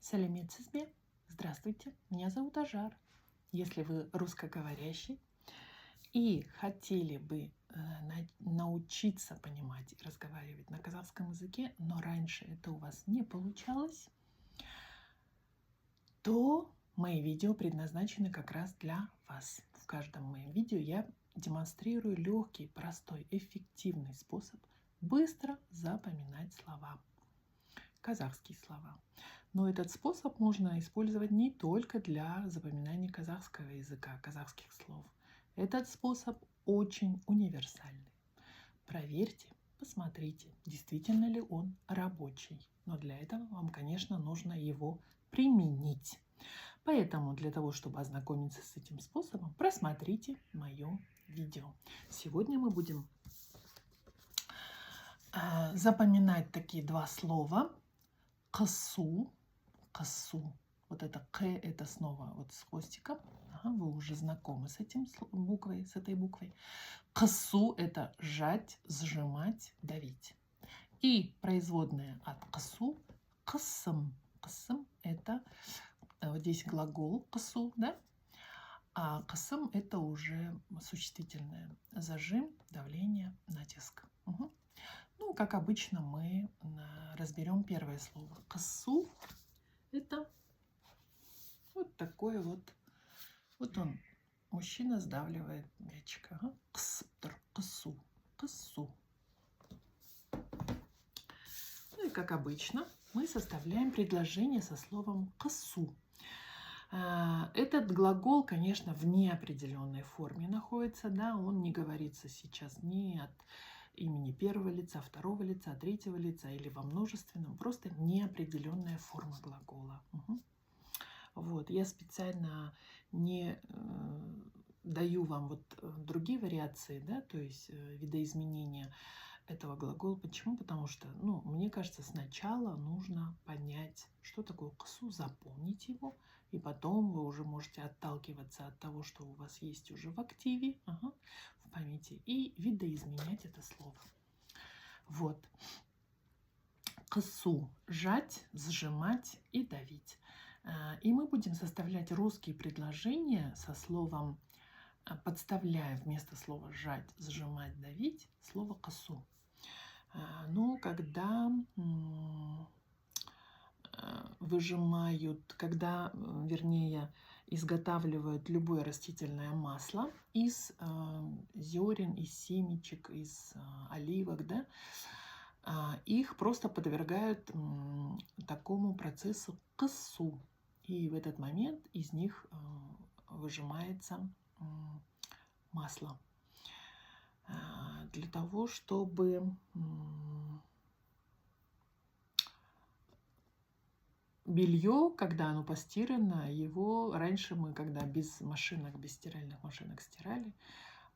Сәлеметсіз. Здравствуйте, меня зовут Ажар. Если вы русскоговорящий и хотели бы научиться понимать и разговаривать на казахском языке, но раньше это у вас не получалось, то мои видео предназначены как раз для вас. В каждом моем видео я демонстрирую легкий, простой, эффективный способ быстро запоминать слова, казахские слова. Но этот способ можно использовать не только для запоминания казахского языка, казахских слов. Этот способ очень универсальный. Проверьте, посмотрите, действительно ли он рабочий. Но для этого вам, конечно, нужно его применить. Поэтому для того, чтобы ознакомиться с этим способом, просмотрите мое видео. Сегодня мы будем запоминать такие два слова. Кысу. Кысу. Вот это К, это снова вот с хвостиком. Ага, вы уже знакомы с этим буквой, с этой буквой. Кысу – это сжать, сжимать, давить. И производная от кысу – кысым. Кысым – это вот здесь глагол кысу, да? А кысым – это уже существительное. Зажим, давление, натиск. Угу. Ну, как обычно, мы разберем первое слово. Кысу – это вот такой вот. Вот он, мужчина сдавливает мячик. Ага. Ксптр, кысу, кысу. Ну и как обычно, мы составляем предложение со словом кысу. Этот глагол, конечно, в неопределенной форме находится, да, он не говорится сейчас ни от имени первого лица, второго лица, третьего лица или во множественном, просто неопределенная форма глагола. Угу. Вот, я специально не даю вам вот другие вариации, да, то есть видоизменения этого глагола. Почему? Потому что, ну, мне кажется, сначала нужно понять, что такое кысу, запомнить его, и потом вы уже можете отталкиваться от того, что у вас есть уже в активе, ага, в памяти, и видоизменять это слово. Вот. Кысу – сжать, сжимать и давить. И мы будем составлять русские предложения со словом, подставляя вместо слова сжать, сжимать, давить, слово кысу. Но когда выжимают, когда, вернее, изготавливают любое растительное масло из зерен, из семечек, из оливок, да, их просто подвергают такому процессу кысу. И в этот момент из них выжимается масло. Для того, чтобы белье, когда оно постирано, его раньше мы, когда без машинок, без стиральных машинок стирали,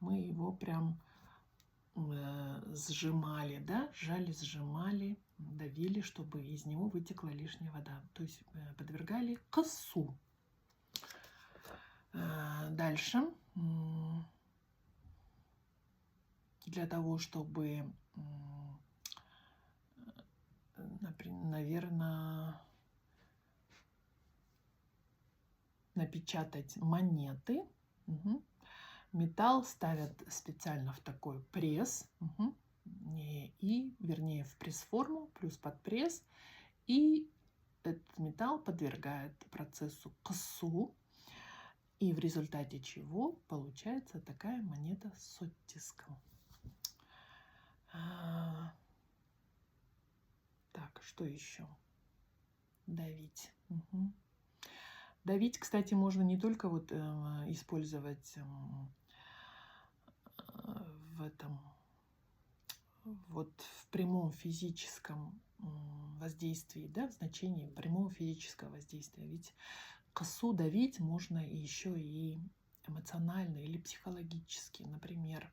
мы его прям сжимали, да, сжали, сжимали, давили, чтобы из него вытекла лишняя вода. То есть подвергали кысу. Дальше. Для того, чтобы, наверное, напечатать монеты, металл ставят специально в такой пресс, и, вернее, в пресс-форму, плюс под пресс, и этот металл подвергает процессу кысу, и в результате чего получается такая монета с оттиском. Так, что еще? Давить. Давить, кстати, можно не только вот использовать в этом, вот в прямом физическом воздействии, да, в значении прямого физического воздействия. Ведь кысу давить можно еще и эмоционально или психологически. Например,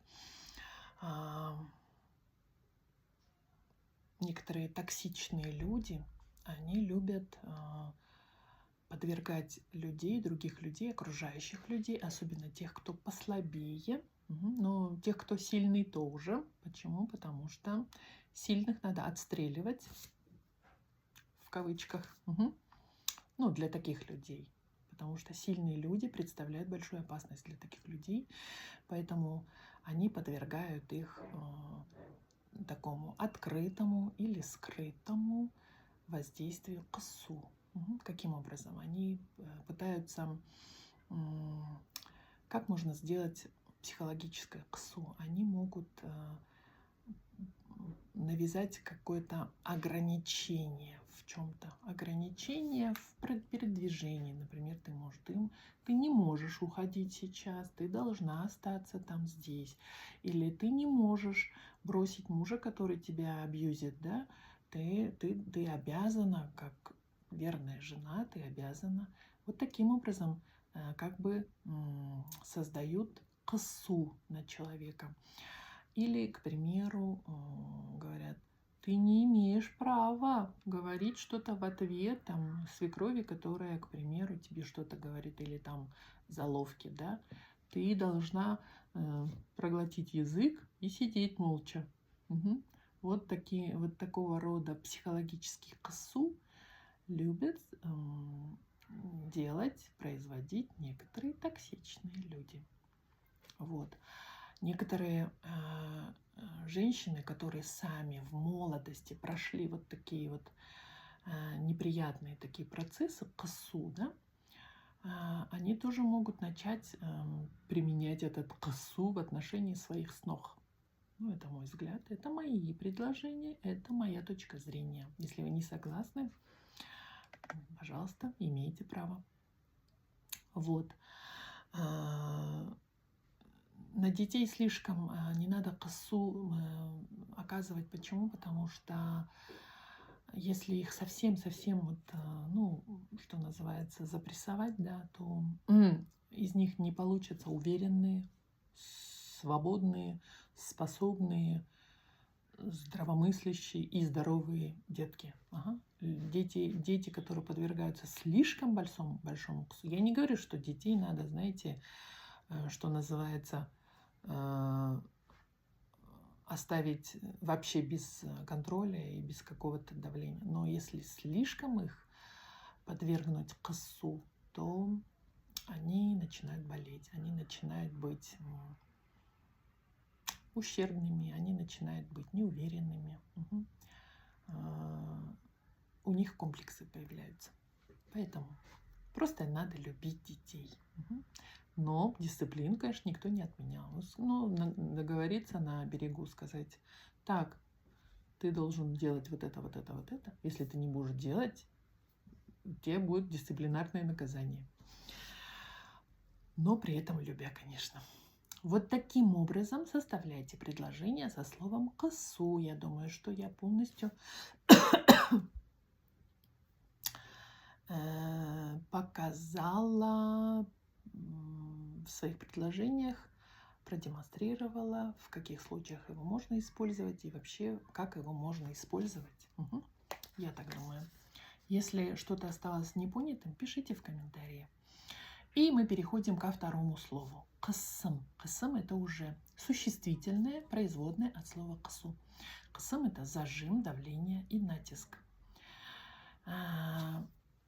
некоторые токсичные люди, они любят подвергать людей, других людей, окружающих людей, особенно тех, кто послабее, но тех, кто сильный, тоже. Почему? Потому что сильных надо отстреливать, в кавычках. Ну, для таких людей. Потому что сильные люди представляют большую опасность для таких людей. Поэтому они подвергают их такому открытому или скрытому воздействию косу. Каким образом? Они пытаются... Как можно сделать психологическое ксу? Они могут навязать какое-то ограничение в чем-то. Ограничение в передвижении. Например, ты не можешь уходить сейчас, ты должна остаться там здесь. Или ты не можешь бросить мужа, который тебя абьюзит, да? Ты обязана, как верная жена, ты обязана. Вот таким образом как бы создают косу над человеком. Или, к примеру, говорят, ты не имеешь права говорить что-то в ответ там, свекрови, которая, к примеру, тебе что-то говорит, или там заловки, да, ты должна проглотить язык и сидеть молча. Угу. Вот такого рода психологических косу любят производить некоторые токсичные люди. Вот. Некоторые женщины, которые сами в молодости прошли вот такие вот неприятные такие процессы, косу, да, они тоже могут начать применять этот косу в отношении своих снох. Ну, это мой взгляд, это мои предложения, это моя точка зрения. Если вы не согласны, пожалуйста, имеете право. Вот. На детей слишком не надо косу оказывать. Почему? Потому что если их совсем-совсем, вот, ну, что называется, запрессовать, да, то из них не получатся уверенные, свободные, способные, здравомыслящие и здоровые детки. Ага. Дети, которые подвергаются слишком большому косу. Я не говорю, что детей надо, знаете, что называется, оставить вообще без контроля и без какого-то давления. Но если слишком их подвергнуть косу, то они начинают болеть, они начинают быть ущербными, они начинают быть неуверенными. Угу. У них комплексы появляются. Поэтому просто надо любить детей. Угу. Но дисциплину, конечно, никто не отменял. Но договориться на берегу, сказать, так, ты должен делать вот это, вот это, вот это. Если ты не будешь делать, у тебя будет дисциплинарное наказание. Но при этом любя, конечно. Вот таким образом составляйте предложение со словом косу. Я думаю, что я полностью показала в своих предложениях, продемонстрировала, в каких случаях его можно использовать и вообще, как его можно использовать. Угу. Я так думаю. Если что-то осталось непонятым, пишите в комментарии. И мы переходим ко второму слову. Кысым. Кысым – это уже существительное, производное от слова кысу. Кысым – это зажим, давление и натиск.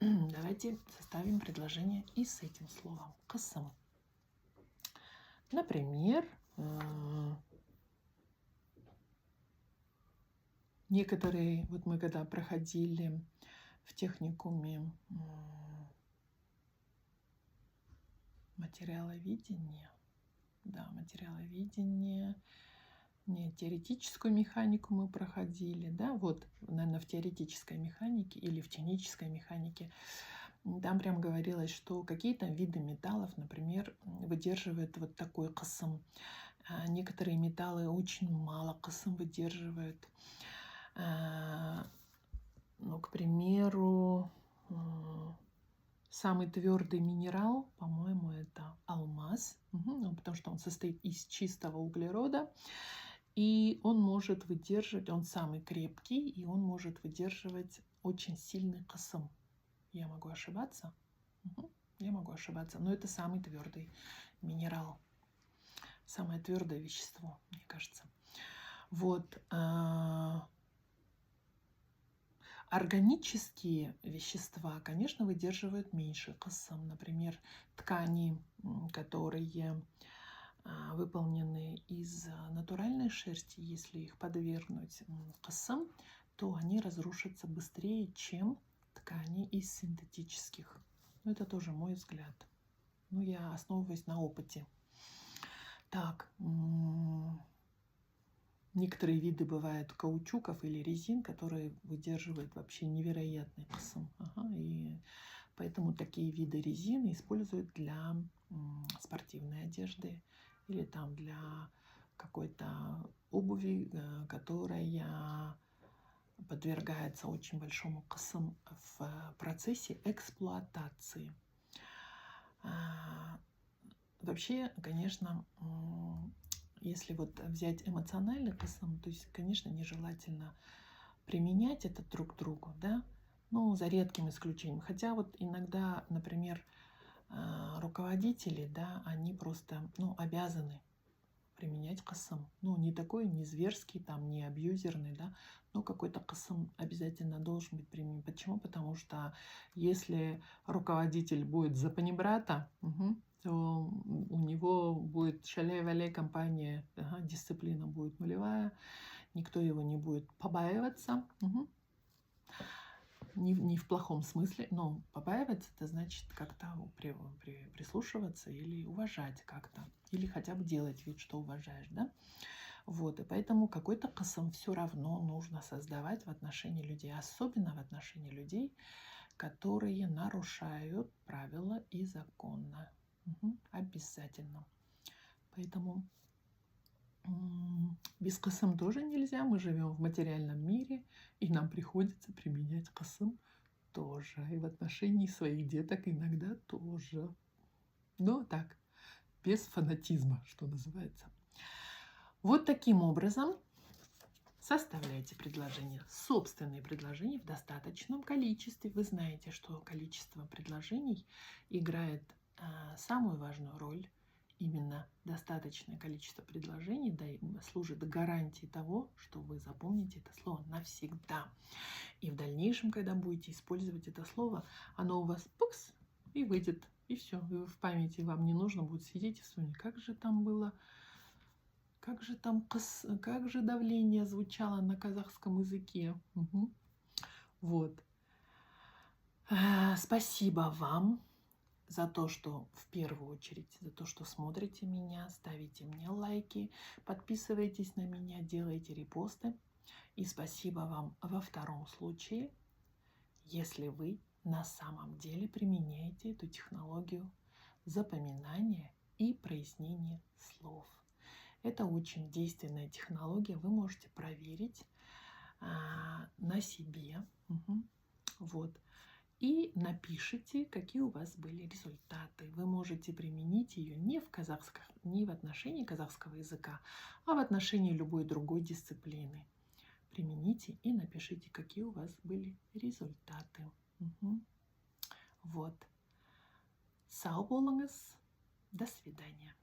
Давайте составим предложение и с этим словом. Кысым. Например, некоторые, вот мы когда проходили в техникуме материаловедения, не теоретическую механику мы проходили, да, вот, наверное, в теоретической механике или в технической механике, там прям говорилось, что какие-то виды металлов, например, выдерживают вот такой кысым. Некоторые металлы очень мало кысым выдерживают. Ну, к примеру, самый твердый минерал, по-моему, это алмаз, ну, потому что он состоит из чистого углерода. И он может выдерживать, он самый крепкий, и он может выдерживать очень сильный кысым. Я могу ошибаться? Я могу ошибаться, но это самый твердый минерал. Самое твердое вещество, мне кажется. Вот. А Органические вещества, конечно, выдерживают меньше кысым. Например, ткани, которые выполнены из натуральной шерсти, если их подвергнуть кысым, то они разрушатся быстрее, чем ткани из синтетических. Но это тоже мой взгляд. Ну, я основываюсь на опыте. Так, некоторые виды бывают каучуков или резин, которые выдерживают вообще невероятный кысым. Ага, и поэтому такие виды резины используют для спортивной одежды или там для какой-то обуви, которая подвергается очень большому кысым в процессе эксплуатации. Вообще, конечно, если вот взять эмоциональный кысым, то есть, конечно, нежелательно применять это друг к другу, да, ну, за редким исключением. Хотя вот иногда, например, руководители, да, они просто, ну, обязаны применять кысым. Ну, не такой, не зверский, там, не абьюзерный, да, но какой-то кысым обязательно должен быть применен. Почему? Потому что если руководитель будет за панибрата, то у него будет шаляй-валяй компания, дисциплина будет нулевая, никто его не будет побаиваться. Не в плохом смысле, но побаиваться — это значит как-то прислушиваться или уважать как-то, или хотя бы делать вид, что уважаешь, да? Вот, и поэтому какой-то кысым все равно нужно создавать в отношении людей, особенно в отношении людей, которые нарушают правила и законы. Обязательно. Поэтому без кысым тоже нельзя. Мы живем в материальном мире, и нам приходится применять кысым тоже. И в отношении своих деток иногда тоже. Но так, без фанатизма, что называется. Вот таким образом составляйте предложения, собственные предложения в достаточном количестве. Вы знаете, что количество предложений играет самую важную роль. Именно достаточное количество предложений служит гарантией того, что вы запомните это слово навсегда. И в дальнейшем, когда будете использовать это слово, оно у вас пукс и выйдет. И все. И в памяти вам не нужно будет сидеть и вспомнить, как же там было, как же давление звучало на казахском языке. Вот. Спасибо вам за то, что в первую очередь, за то, что смотрите меня, ставите мне лайки, подписывайтесь на меня, делайте репосты. И спасибо вам во втором случае, если вы на самом деле применяете эту технологию запоминания и прояснения слов. Это очень действенная технология, вы можете проверить на себе. Вот. И напишите, какие у вас были результаты. Вы можете применить ее не в отношении казахского языка, а в отношении любой другой дисциплины. Примените и напишите, какие у вас были результаты. Вот. Сау болыңыз. До свидания.